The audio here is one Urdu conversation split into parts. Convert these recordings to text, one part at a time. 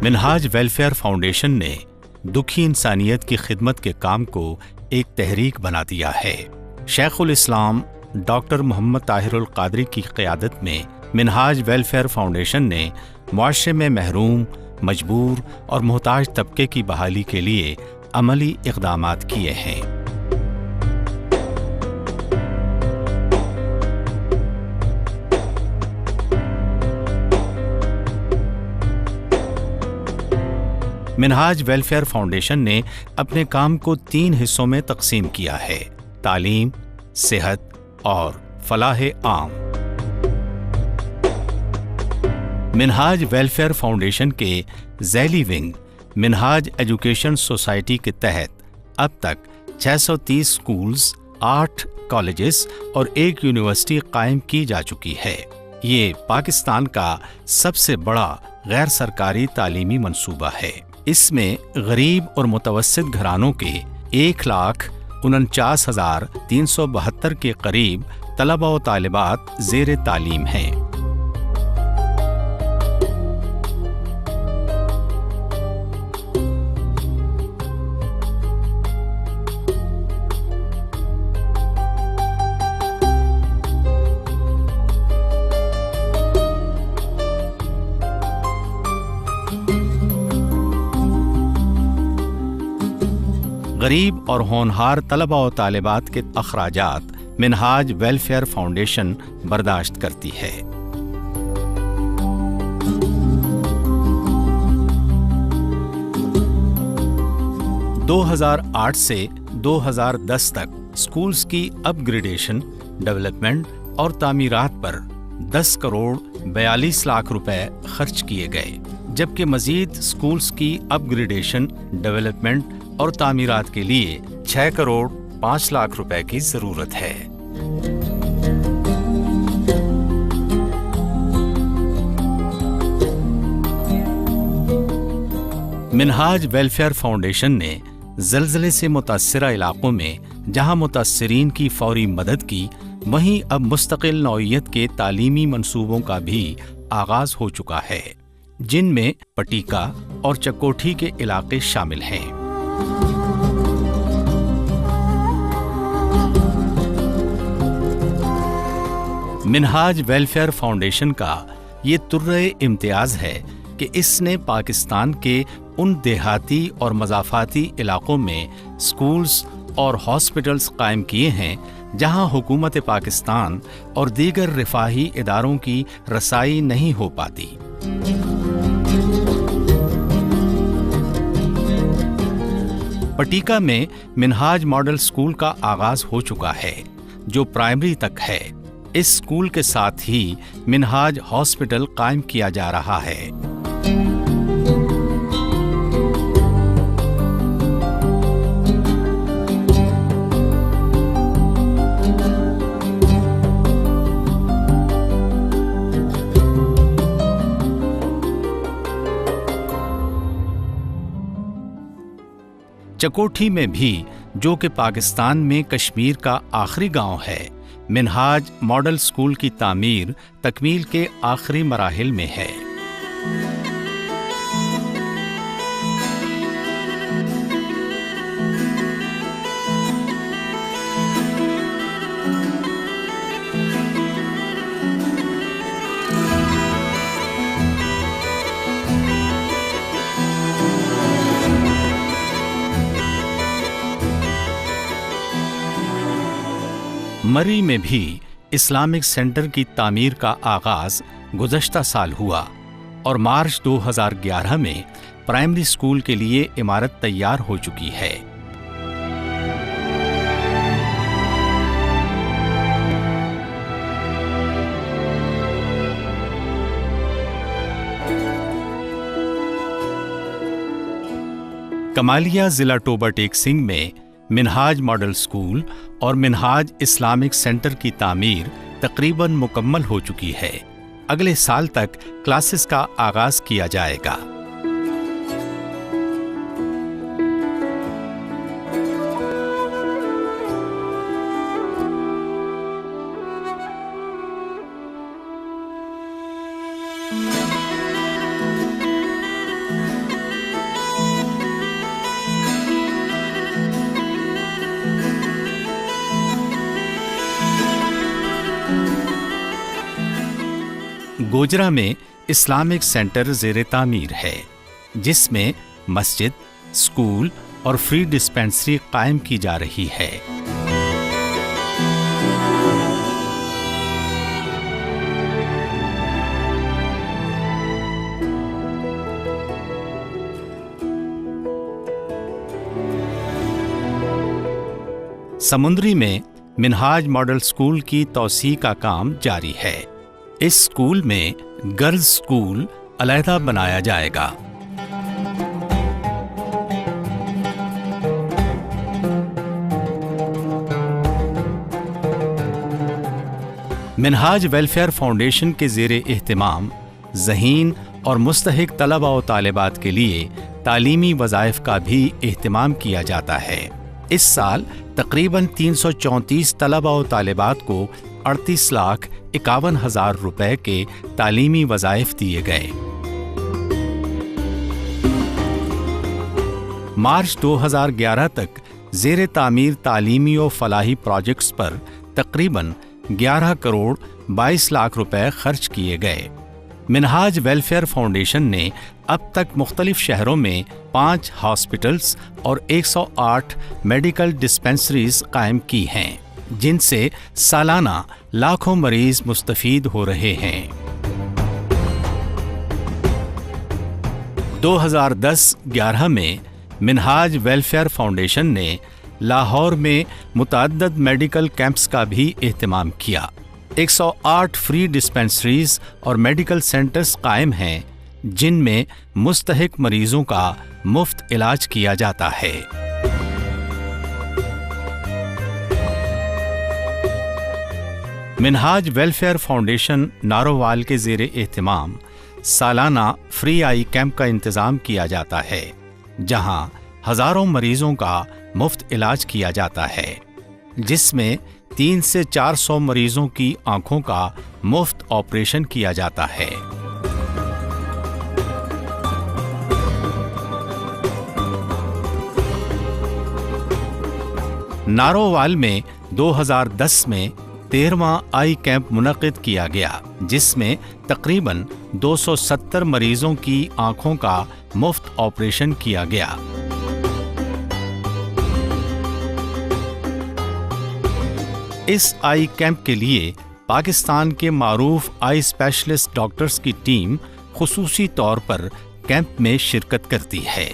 منہاج ویلفیئر فاؤنڈیشن نے دکھی انسانیت کی خدمت کے کام کو ایک تحریک بنا دیا ہے۔ شیخ الاسلام ڈاکٹر محمد طاہر القادری کی قیادت میں منہاج ویلفیئر فاؤنڈیشن نے معاشرے میں محروم، مجبور اور محتاج طبقے کی بحالی کے لیے عملی اقدامات کیے ہیں۔ منہاج ویلفیئر فاؤنڈیشن نے اپنے کام کو 3 حصوں میں تقسیم کیا ہے: تعلیم، صحت اور فلاح عام۔ منہاج ویلفیئر فاؤنڈیشن کے ذیلی ونگ منہاج ایجوکیشن سوسائٹی کے تحت اب تک 630 سکولز، 8 کالجز اور 1 یونیورسٹی قائم کی جا چکی ہے۔ یہ پاکستان کا سب سے بڑا غیر سرکاری تعلیمی منصوبہ ہے۔ اس میں غریب اور متوسط گھرانوں کے 1,49,372 کے قریب طلباء و طالبات زیر تعلیم ہیں۔ غریب اور ہونہار طلباء و طالبات کے اخراجات منہاج ویلفیئر فاؤنڈیشن برداشت کرتی ہے۔ (2008) سے 2010 تک اسکولز کی اپ گریڈیشن، ڈیولپمنٹ اور تعمیرات پر 10 کروڑ 42 لاکھ روپے خرچ کیے گئے، جبکہ مزید اسکولز کی اپ گریڈیشن، ڈیولپمنٹ اور تعمیرات کے لیے 6 کروڑ 5 لاکھ روپے کی ضرورت ہے۔ منہاج ویلفیئر فاؤنڈیشن نے زلزلے سے متاثرہ علاقوں میں جہاں متاثرین کی فوری مدد کی، وہیں اب مستقل نوعیت کے تعلیمی منصوبوں کا بھی آغاز ہو چکا ہے، جن میں پٹیکا اور چکوٹھی کے علاقے شامل ہیں۔ منہاج ویلفیئر فاؤنڈیشن کا یہ ترے امتیاز ہے کہ اس نے پاکستان کے ان دیہاتی اور مضافاتی علاقوں میں اسکولز اور ہاسپٹلز قائم کیے ہیں جہاں حکومت پاکستان اور دیگر رفاہی اداروں کی رسائی نہیں ہو پاتی۔ پٹیکا میں منہاج ماڈل اسکول کا آغاز ہو چکا ہے، جو پرائمری تک ہے۔ اس اسکول کے ساتھ ہی منہاج ہاسپٹل قائم کیا جا رہا ہے۔ چکوٹھی میں بھی، جو کہ پاکستان میں کشمیر کا آخری گاؤں ہے، منہاج ماڈل اسکول کی تعمیر تکمیل کے آخری مراحل میں ہے۔ مری میں بھی اسلامک سینٹر کی تعمیر کا آغاز گزشتہ سال ہوا اور مارچ 2011 میں پرائمری اسکول کے لیے عمارت تیار ہو چکی ہے۔ کمالیہ ضلع ٹوبہ ٹیک سنگھ میں منہاج ماڈل اسکول اور منہاج اسلامک سینٹر کی تعمیر تقریباً مکمل ہو چکی ہے۔ اگلے سال تک کلاسز کا آغاز کیا جائے گا۔ گوجرا میں اسلامک سینٹر زیر تعمیر ہے، جس میں مسجد، اسکول اور فری ڈسپینسری قائم کی جا رہی ہے۔ سمندری میں منہاج ماڈل اسکول کی توسیع کا کام جاری ہے۔ اس اسکول میں گرلز اسکول علیحدہ بنایا جائے گا۔ منہاج ویلفیئر فاؤنڈیشن کے زیر اہتمام ذہین اور مستحق طلباء و طالبات کے لیے تعلیمی وظائف کا بھی اہتمام کیا جاتا ہے۔ اس سال تقریباً 334 طلباء و طالبات کو 38,51,000 روپے کے تعلیمی وظائف دیے گئے۔ مارچ 2011 تک زیر تعمیر تعلیمی و فلاحی پروجیکٹس پر تقریباً 11 کروڑ 22 لاکھ روپے خرچ کیے گئے۔ منہاج ویلفیئر فاؤنڈیشن نے اب تک مختلف شہروں میں 5 ہاسپٹلز اور 108 میڈیکل ڈسپینسریز قائم کی ہیں، جن سے سالانہ لاکھوں مریض مستفید ہو رہے ہیں۔ 2010-11 میں منہاج ویلفیئر فاؤنڈیشن نے لاہور میں متعدد میڈیکل کیمپس کا بھی اہتمام کیا۔ 108 فری ڈسپینسریز اور میڈیکل سینٹرز قائم ہیں، جن میں مستحق مریضوں کا مفت علاج کیا جاتا ہے۔ منہاج ویلفیئر فاؤنڈیشن نارووال کے زیر اہتمام سالانہ فری آئی کیمپ کا انتظام کیا جاتا ہے، جہاں ہزاروں مریضوں کا مفت علاج کیا جاتا ہے، جس میں 300 سے 400 مریضوں کی آنکھوں کا مفت آپریشن کیا جاتا ہے۔ نارووال میں 2010 میں 13واں آئی کیمپ منعقد کیا گیا، جس میں تقریباً 270 مریضوں کی آنکھوں کا مفت آپریشن کیا گیا۔ اس آئی کیمپ کے لیے پاکستان کے معروف آئی اسپیشلسٹ ڈاکٹرز کی ٹیم خصوصی طور پر کیمپ میں شرکت کرتی ہے۔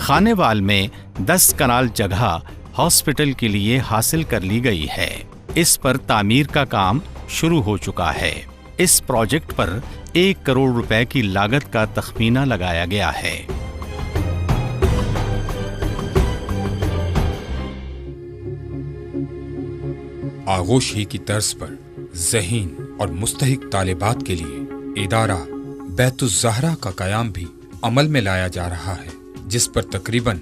خانیوال میں 10 کنال جگہ ہاسپٹل کے لیے حاصل کر لی گئی ہے۔ اس پر تعمیر کا کام شروع ہو چکا ہے۔ اس پروجیکٹ پر 1 کروڑ روپے کی لاگت کا تخمینہ لگایا گیا ہے۔ آغوش ہی کی طرز پر ذہین اور مستحق طالبات کے لیے ادارہ بیت الزہرا کا قیام بھی عمل میں لایا جا رہا ہے، جس پر تقریباً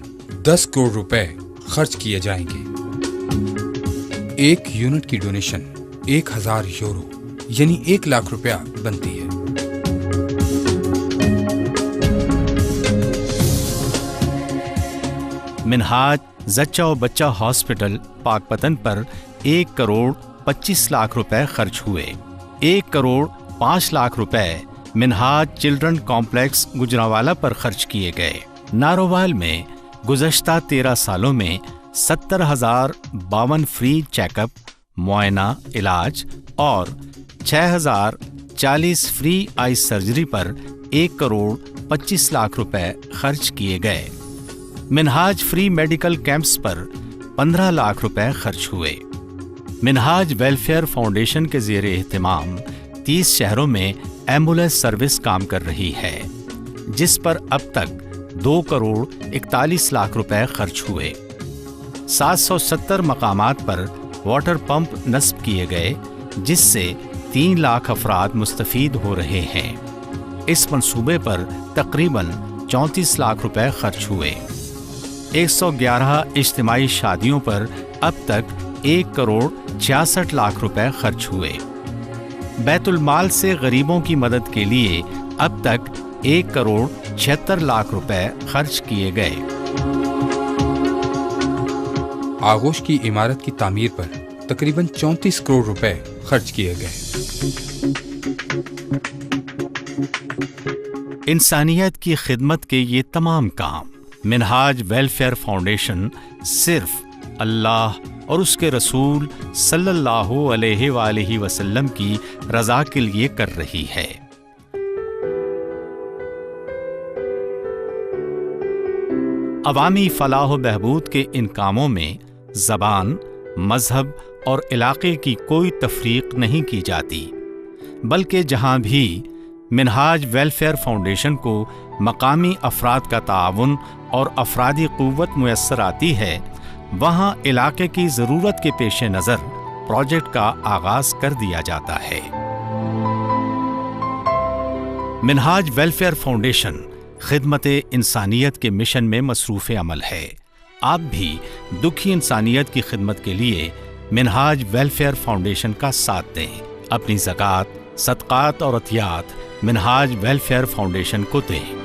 10 کروڑ روپے خرچ کیے جائیں گے۔ 1 یونٹ کی ڈونیشن 1000 یورو یعنی 1 لاکھ روپیہ بنتی ہے۔ منہاج زچہ و بچہ ہاسپٹل پاک پتن پر 1 کروڑ 25 لاکھ روپے خرچ ہوئے۔ 1 کروڑ 5 لاکھ روپے منہاج چلڈرن کمپلیکس گجرانوالہ پر خرچ کیے گئے۔ نارووال میں گزشتہ 13 سالوں میں 70,052 فری چیک اپ، معائنہ، علاج اور 6,040 فری آئی سرجری پر 1 کروڑ 25 لاکھ روپے خرچ کیے گئے۔ منہاج فری میڈیکل کیمپس پر 15 لاکھ روپے خرچ ہوئے۔ منہاج ویلفیئر فاؤنڈیشن کے زیر اہتمام 30 شہروں میں ایمبولینس سروس کام کر رہی ہے، جس پر اب تک 2 کروڑ 41 لاکھ روپے خرچ ہوئے۔ 770 مقامات پر واٹر پمپ نصب کیے گئے، جس سے 3 لاکھ افراد مستفید ہو رہے ہیں۔ اس منصوبے پر تقریباً 34 لاکھ روپے خرچ ہوئے۔ 111 اجتماعی شادیوں پر اب تک 1 کروڑ 66 لاکھ روپے خرچ ہوئے۔ بیت المال سے غریبوں کی مدد کے لیے اب تک 1 کروڑ 76 لاکھ روپے خرچ کیے گئے۔ آغوش کی عمارت کی تعمیر پر تقریباً 34 کروڑ روپے خرچ کیے گئے۔ انسانیت کی خدمت کے یہ تمام کام منہاج ویلفیئر فاؤنڈیشن صرف اللہ اور اس کے رسول صلی اللہ علیہ وآلہ وسلم کی رضا کے لیے کر رہی ہے۔ عوامی فلاح و بہبود کے ان کاموں میں زبان، مذہب اور علاقے کی کوئی تفریق نہیں کی جاتی، بلکہ جہاں بھی منہاج ویلفیئر فاؤنڈیشن کو مقامی افراد کا تعاون اور افرادی قوت میسر آتی ہے، وہاں علاقے کی ضرورت کے پیش نظر پروجیکٹ کا آغاز کر دیا جاتا ہے۔ منہاج ویلفیئر فاؤنڈیشن خدمت انسانیت کے مشن میں مصروف عمل ہے۔ آپ بھی دکھی انسانیت کی خدمت کے لیے منہاج ویلفیئر فاؤنڈیشن کا ساتھ دیں۔ اپنی زکوٰۃ، صدقات اور عطیات منہاج ویلفیئر فاؤنڈیشن کو دیں۔